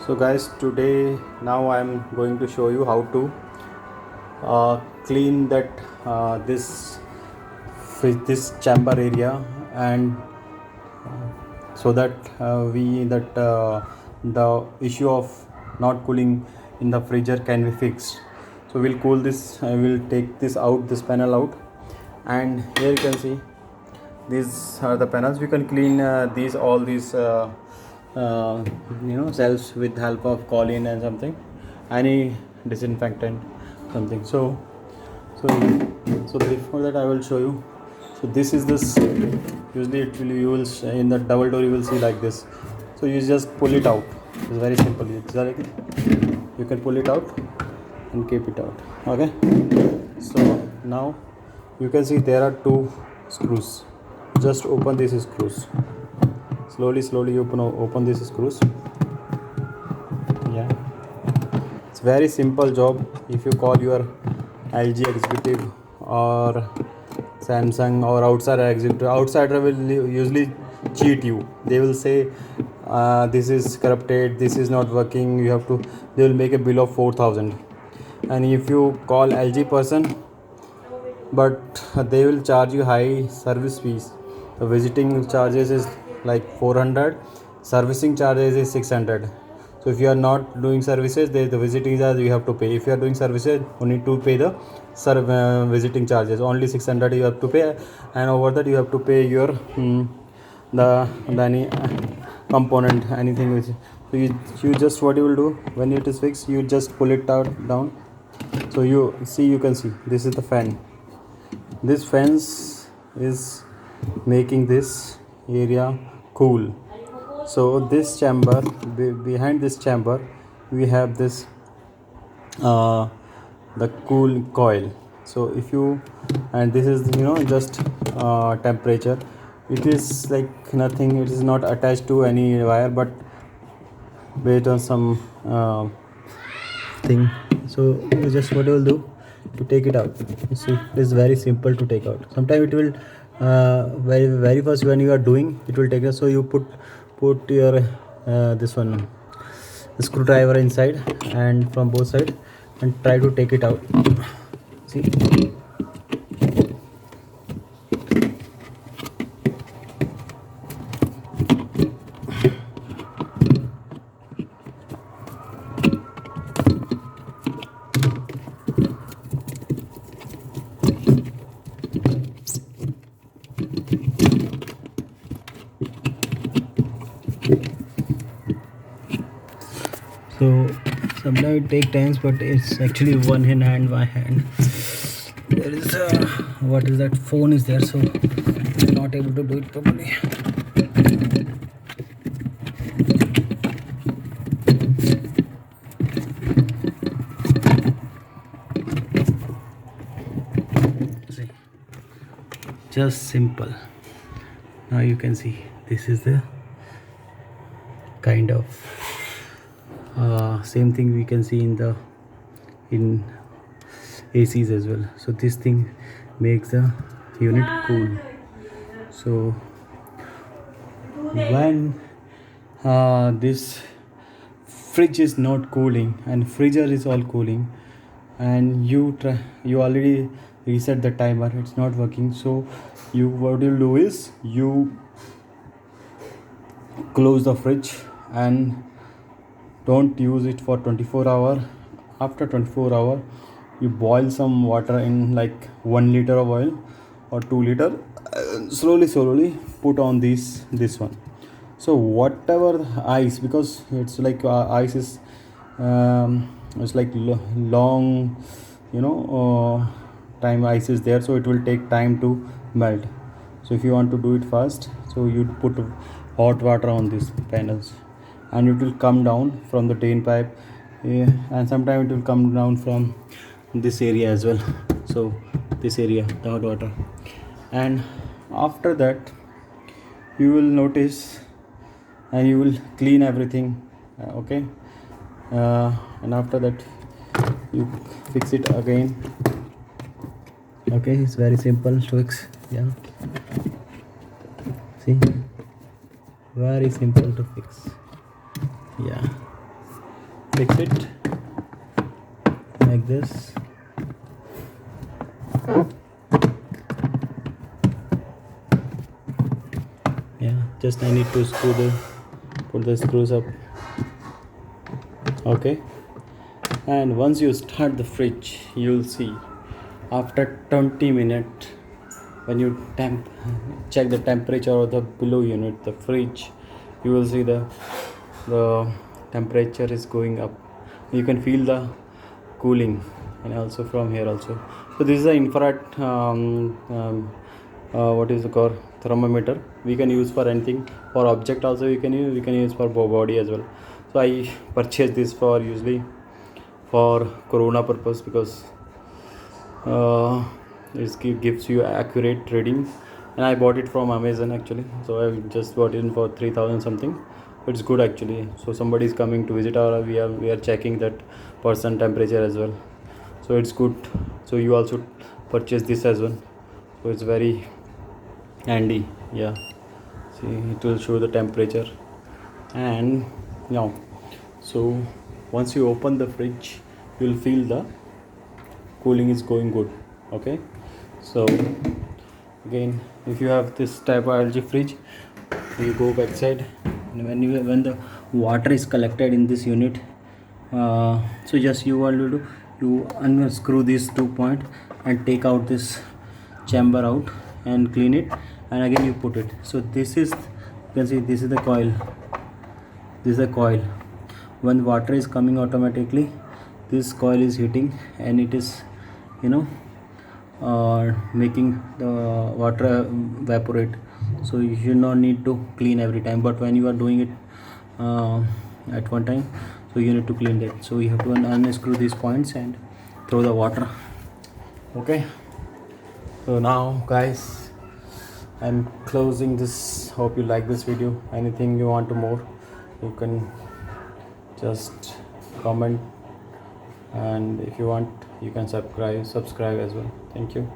So guys, today now I am going to show you how to clean that this chamber area, and so that the issue of not cooling in the freezer can be fixed. So we'll cool this. I will take this panel out, and here you can see these are the panels. We can clean all these uh, cells with help of Colin and something, any disinfectant, something. So before that I will show you. So this is this. Usually you will in the double door you will see like this. So you just pull it out. It's very simple. It's like you can pull it out and keep it out. Okay. So now you can see there are two screws. Just open these screws. Slowly open these screws. Yeah, it's very simple job. If you call your LG executive or Samsung or outsider will usually cheat you. They will say this is corrupted, this is not working, you have to. They will make a bill of 4,000. And if you call LG person, but they will charge you high service fees. The visiting charges is like 400, servicing charges is 600. So if you are not doing services, the visiting charge you have to pay. If you are doing services, you need to pay the visiting charges. Only 600 you have to pay, and over that you have to pay your the any component, anything which. So you just, what you will do when it is fixed, you just pull it out down. So you can see this is the fan. This fence is making this area cool. So this chamber, behind this chamber we have this the cool coil. So if you, and this is just temperature. It is like nothing, it is not attached to any wire, but based on some thing. So you just, what you will do to take it out, you see it is very simple to take out. Sometimes it will very first when you are doing, it will take it. So you put your this one screwdriver inside and from both sides, and try to take it out. See, so sometimes it take times, but it's actually one hand by hand. There is what is that, phone is there, so I'm not able to do it properly. See, just simple. Now you can see this is the kind of same thing we can see in ACs as well. So this thing makes the unit cool. So when this fridge is not cooling and freezer is all cooling, and you already reset the timer, it's not working. So what you'll do is you close the fridge and don't use it for 24 hours. After 24 hours you boil some water in like 1 liter of oil or 2 liter, slowly put on this one. So whatever ice, because it's like ice is it's like long time ice is there, so it will take time to melt. So if you want to do it fast, so you put hot water on these panels, and it will come down from the drain pipe, and sometimes it will come down from this area as well. So this area, the hot water. And after that you will notice, and you will clean everything. Okay, and after that you fix it again. Okay, it's very simple to fix. Yeah, see, very simple to fix. Yeah. fix it like this. Yeah, just I need to put the screws up. Okay, and once you start the fridge, you'll see after 20 minutes, when you check the temperature of the below unit, the fridge, you will see the temperature is going up. You can feel the cooling, and also from here also. So this is the infrared what is it called, thermometer. We can use for anything, for object also we can use for body as well. So I purchased this for usually for corona purpose, because it gives you accurate reading, and I bought it from Amazon actually. So I just bought it for 3000 something. It's good actually. So somebody is coming to visit, or we are checking that person temperature as well. So it's good. So you also purchase this as well. So it's very handy. Yeah, see, it will show the temperature. And now, so once you open the fridge, you'll feel the cooling is going good. Okay, so again, if you have this type of LG fridge, you go backside, and when the water is collected in this unit, so just you want to do, you unscrew these 2 points and take out this chamber out and clean it, and again you put it. So this is, you can see, this is the coil. This is the coil. When water is coming automatically, this coil is heating, and it is, you know, making the water evaporate. So you should not need to clean every time, but when you are doing it at one time, so you need to clean that. So you have to unscrew these points and throw the water. Okay, so now guys, I'm closing this. Hope you like this video. Anything you want to more, you can just comment, and if you want, you can subscribe as well. Thank you.